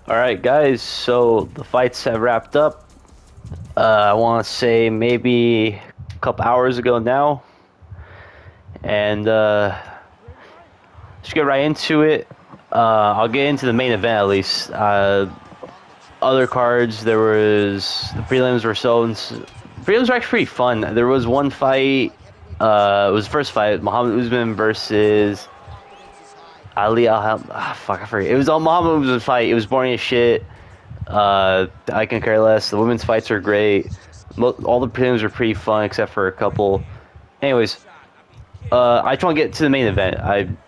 All right, guys. So the fights have wrapped up. I want to say maybe a couple hours ago now, and let's get right into it. I'll get into the main event at least. Other cards, there was the prelims were prelims were actually pretty fun. There was one fight. It was the first fight, Muhammad Usman versus Ali Al. Fuck, I forget. It was all Muhammad Usman fight. It was boring as shit. I can care less. The women's fights are great. All the prelims are pretty fun except for a couple. Anyways, I just want to get to the main event.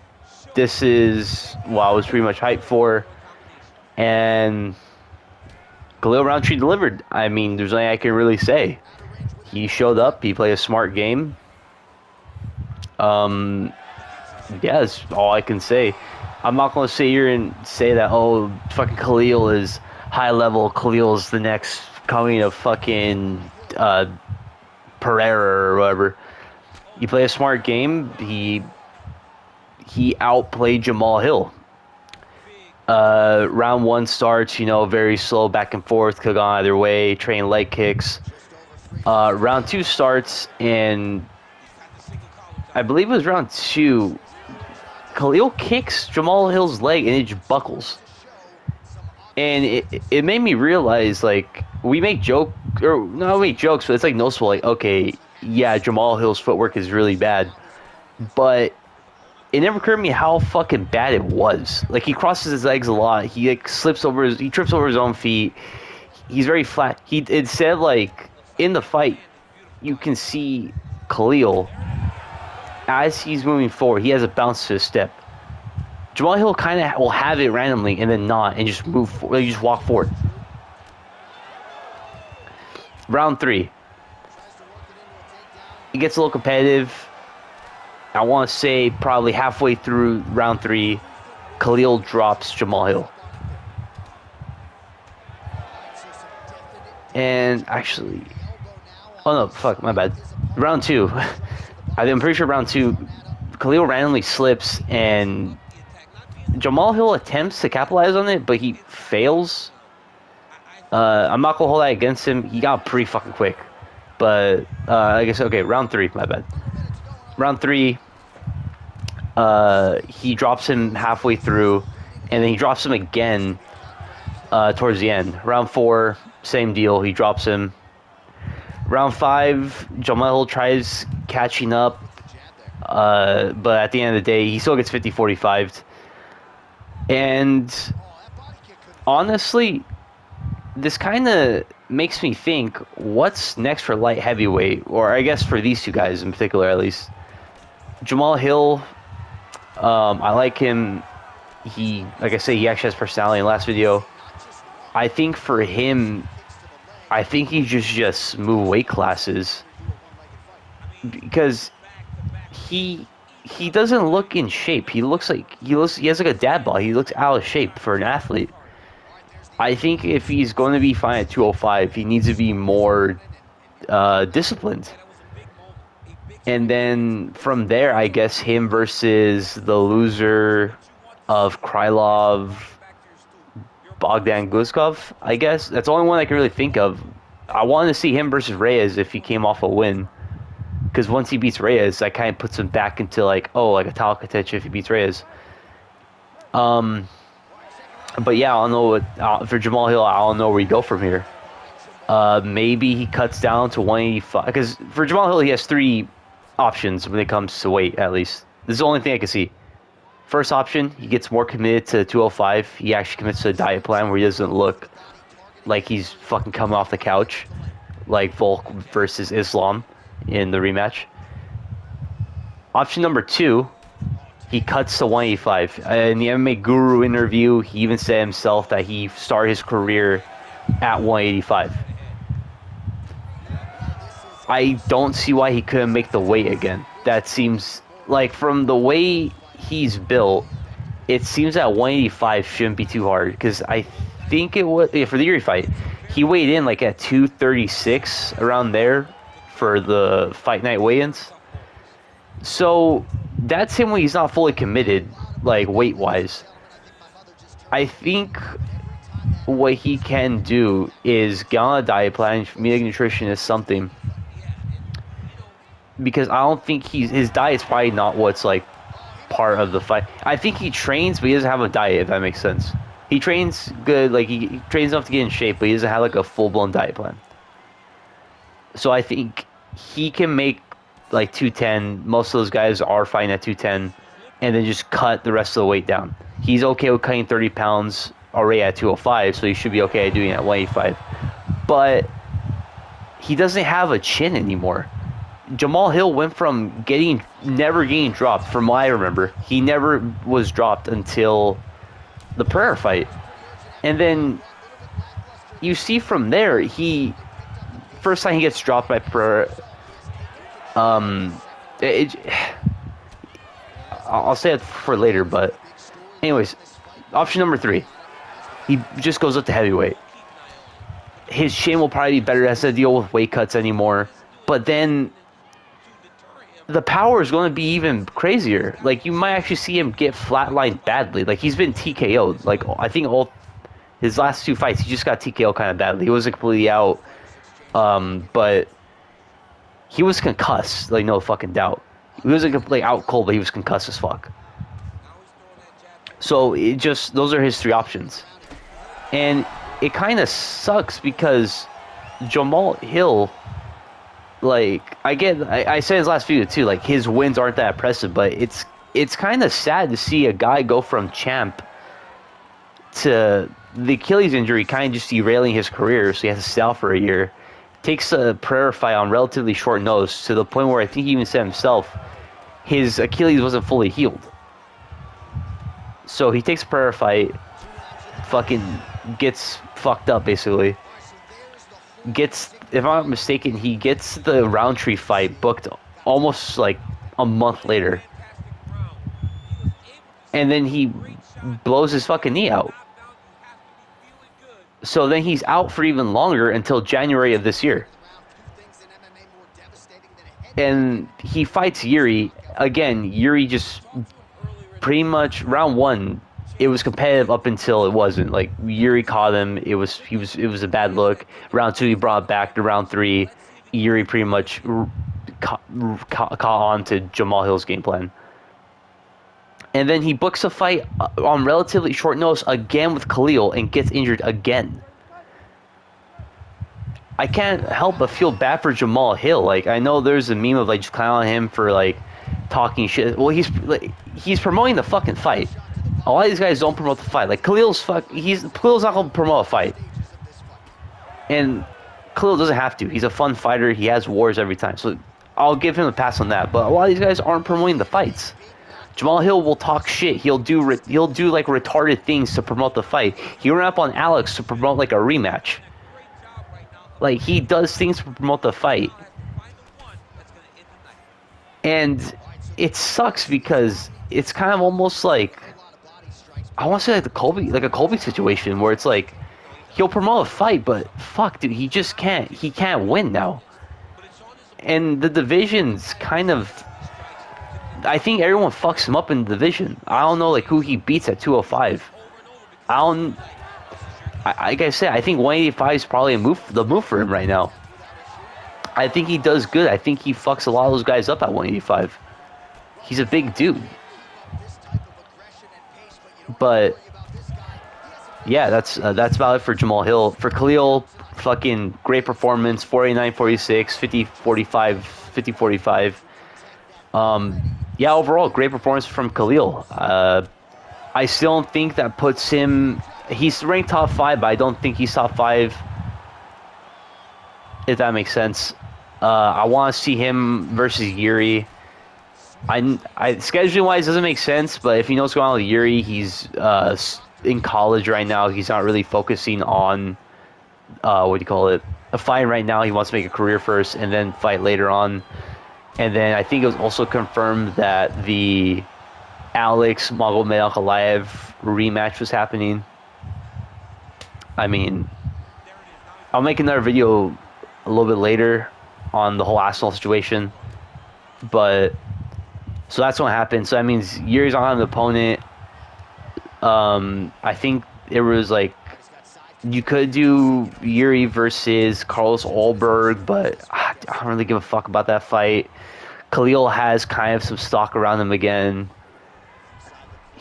This is what I was pretty much hyped for, and Khalil Rountree delivered. I mean, there's nothing I can really say. He showed up. He played a smart game. Um, yeah, that's all I can say. I'm not going to sit here and say that, oh, fucking Khalil is high level. Khalil's the next coming of fucking Pereira or whatever. He played a smart game. He outplayed Jamahal Hill. Round one starts, very slow back and forth, could go either way, train leg kicks. Round two starts, and I believe it was round two. Khalil kicks Jamahal Hill's leg and it just buckles. And it made me realize, like, we make jokes, but it's like noticeable, like, okay, yeah, Jamahal Hill's footwork is really bad. But it never occurred to me how fucking bad it was. Like, he crosses his legs a lot. He like he trips over his own feet. He's very flat. Instead, like, in the fight, you can see Khalil as he's moving forward. He has a bounce to his step. Jamahal Hill kind of will have it randomly and then not, and just move forward. You just walk forward. Round three, it gets a little competitive. I want to say probably halfway through round three, Khalil drops Jamahal Hill. And actually, oh no, fuck, my bad. Round two, I'm pretty sure round two, Khalil randomly slips and Jamahal Hill attempts to capitalize on it, but he fails. I'm not gonna hold that against him. He got pretty fucking quick. But I guess, okay, round three, my bad. Round three, he drops him halfway through, and then he drops him again towards the end. Round four, same deal. He drops him. Round five, Jamahal Hill tries catching up, but at the end of the day, he still gets 50-45'd. And honestly, this kind of makes me think, what's next for light heavyweight? Or I guess for these two guys in particular, at least. Jamahal Hill, I like him. Like I say, he actually has personality in the last video. I think for him, I think he just move weight classes. Because he doesn't look in shape. He has like a dad bod. He looks out of shape for an athlete. I think if he's going to be fine at 205, he needs to be more disciplined. And then from there, I guess him versus the loser of Krylov, Bogdan Guskov, I guess. That's the only one I can really think of. I wanted to see him versus Reyes if he came off a win. Because once he beats Reyes, that kind of puts him back into, like, oh, like a title contention if he beats Reyes. But yeah, I don't know for Jamahal Hill, I don't know where you go from here. Maybe he cuts down to 185. Because for Jamahal Hill, he has three options when it comes to weight, at least. This is the only thing I can see. First option, he gets more committed to 205. He actually commits to a diet plan where he doesn't look like he's fucking coming off the couch, like Volk versus Islam in the rematch. Option number two, he cuts to 185. In the MMA Guru interview, he even said himself that he started his career at 185. I don't see why he couldn't make the weight again. That seems like, from the way he's built, it seems that 185 shouldn't be too hard. Because I think it was, for the Yuri fight, he weighed in like at 236 around there for the fight night weigh-ins. So that's him when he's not fully committed, like weight wise. I think what he can do is get on a diet plan, meet a nutritionist, something. Because I don't think his diet's probably not what's like part of the fight. I think he trains, but he doesn't have a diet, if that makes sense. He trains good, like he trains enough to get in shape, but he doesn't have like a full blown diet plan. So I think he can make like 210. Most of those guys are fighting at 210, and then just cut the rest of the weight down. He's okay with cutting 30 pounds already at 205, so he should be okay at doing it at 185. But he doesn't have a chin anymore. Jamahal Hill went from never getting dropped, from what I remember. He never was dropped until the Pereira fight. And then you see from there, first time he gets dropped by Pereira, it, I'll say it for later, but anyways, option number 3, he just goes up to heavyweight. His chin will probably be better, has to deal with weight cuts anymore, but then the power is going to be even crazier. Like, you might actually see him get flatlined badly. Like, he's been TKO'd. Like, I think all his last 2 fights, he just got TKO'd kind of badly. He wasn't completely out, but he was concussed. Like, no fucking doubt. He wasn't completely out cold, but he was concussed as fuck. So, those are his 3 options. And it kind of sucks because Jamahal Hill, like, I said his last video too, like, his wins aren't that impressive, but it's kind of sad to see a guy go from champ to the Achilles injury kind of just derailing his career, so he has to stay out for a year. Takes a Pereira fight on relatively short notice, to the point where I think he even said himself his Achilles wasn't fully healed. So he takes a Pereira fight, fucking gets fucked up basically. If I'm not mistaken, he gets the Rountree fight booked almost like a month later. And then he blows his fucking knee out. So then he's out for even longer until January of this year. And he fights Yuri. Again, Yuri just pretty much round 1, it was competitive up until it wasn't. Like, Yuri caught him. It was a bad look. Round 2, he brought it back. To round 3, Yuri pretty much caught on to Jamahal Hill's game plan. And then he books a fight on relatively short notice again with Khalil and gets injured again. I can't help but feel bad for Jamahal Hill. Like, I know there's a meme of like just clowning him for like talking shit. Well, he's promoting the fucking fight. A lot of these guys don't promote the fight. Like, Khalil's not gonna promote a fight. And Khalil doesn't have to. He's a fun fighter. He has wars every time. So I'll give him a pass on that. But a lot of these guys aren't promoting the fights. Jamahal Hill will talk shit. He'll do like retarded things to promote the fight. He ran up on Alex to promote like a rematch. Like, he does things to promote the fight. And it sucks because it's kind of almost like, I want to say like a Colby situation where it's like he'll promote a fight, but fuck, dude, he can't win now. And the division's kind of, I think everyone fucks him up in the division. I don't know like who he beats at 205. Like I said, I think 185 is probably the move for him right now. I think he does good. I think he fucks a lot of those guys up at 185. He's a big dude. But yeah, that's about it for Jamahal Hill. For Khalil, fucking great performance. 49-46, 50-45, 50-45. Yeah, overall, great performance from Khalil. I still don't think that puts him. He's ranked top 5, but I don't think he's top 5. If that makes sense. I want to see him versus Yuri. Scheduling wise doesn't make sense, but if you know what's going on with Yuri, he's in college right now. He's not really focusing on a fight right now. He wants to make a career first and then fight later on. And then I think it was also confirmed that the Alex Magomed Ankalaev rematch was happening. I mean, I'll make another video a little bit later on the whole Arsenal situation, but so that's what happened. So that means Yuri's on an opponent. I think it was like You could do Yuri versus Carlos Ulberg, but I don't really give a fuck about that fight. Khalil has kind of some stock around him again.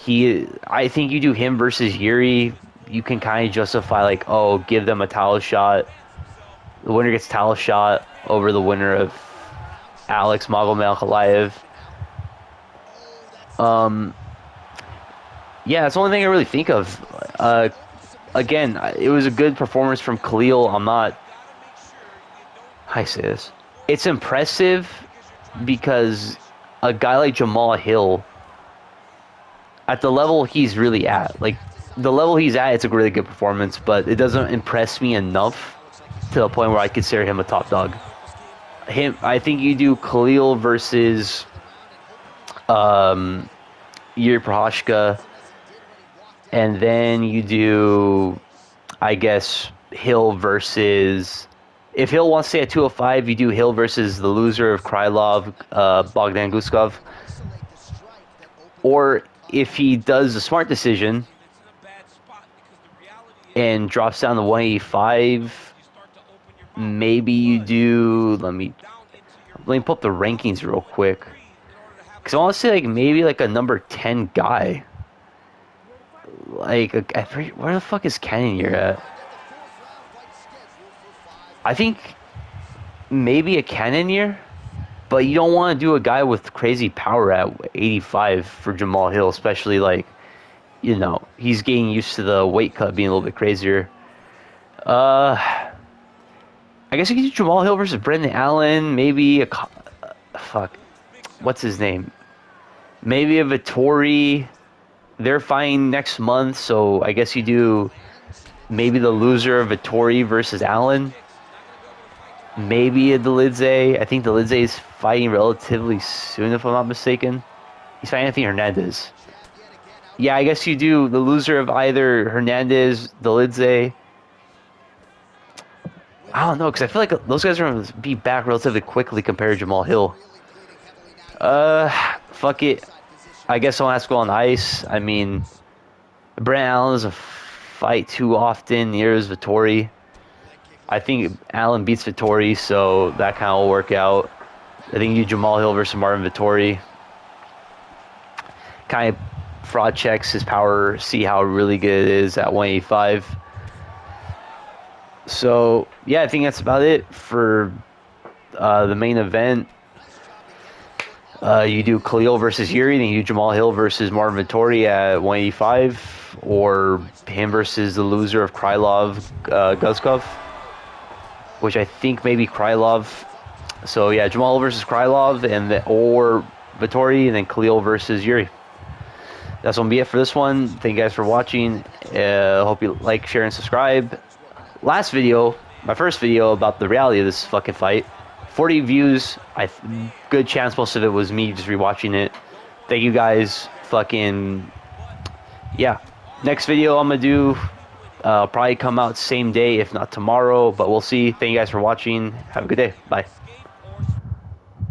I think you do him versus Yuri, you can kind of justify like, oh, give them a title shot. The winner gets title shot over the winner of Alex Magomedov. Um, yeah, that's the only thing I really think of. Again, it was a good performance from Khalil. I'm not. How I say this? It's impressive because a guy like Jamahal Hill, at the level he's really at, like the level he's at, it's a really good performance, but it doesn't impress me enough to the point where I consider him a top dog. I think you do Khalil versus um, Yuri Prohashka, and then you do, I guess, Hill versus. If Hill wants to stay at 205, you do Hill versus the loser of Krylov, Bogdan Guskov. Or if he does a smart decision and drops down to 185, maybe you do. Let me pull up the rankings real quick. Because I want to say like maybe like a number 10 guy. Like, where the fuck is Cannonier at? I think maybe a Cannonier, but you don't want to do a guy with crazy power at 85 for Jamahal Hill, especially like, he's getting used to the weight cut being a little bit crazier. Uh, I guess you could do Jamahal Hill versus Brendan Allen, maybe fuck, what's his name? Maybe a Vittori. They're fighting next month, so I guess you do maybe the loser of Vittori versus Allen. Maybe a Delidze. I think Delidze is fighting relatively soon, if I'm not mistaken. He's fighting Anthony Hernandez. Yeah, I guess you do the loser of either Hernandez, Delidze. I don't know, because I feel like those guys are going to be back relatively quickly compared to Jamahal Hill. Fuck it. I guess I'll have to go on ice. I mean, Brent Allen doesn't fight too often. Neither is Vittori. I think Allen beats Vittori, so that kind of will work out. I think you Jamahal Hill versus Marvin Vittori. Kind of fraud checks his power, see how really good it is at 185. So, yeah, I think that's about it for the main event. You do Khalil versus Yuri, then you do Jamahal Hill versus Marvin Vittori at 185, or him versus the loser of Krylov, Guskov, which I think maybe Krylov. So yeah, Jamahal Hill versus Krylov, or Vittori, and then Khalil versus Yuri. That's gonna be it for this one. Thank you guys for watching. Hope you like, share, and subscribe. Last video, my first video about the reality of this fucking fight, 40 views. Good chance most of it was me just rewatching it. Thank you guys. Fucking yeah. Next video I'm gonna do probably come out same day, if not tomorrow, but we'll see. Thank you guys for watching. Have a good day. Bye.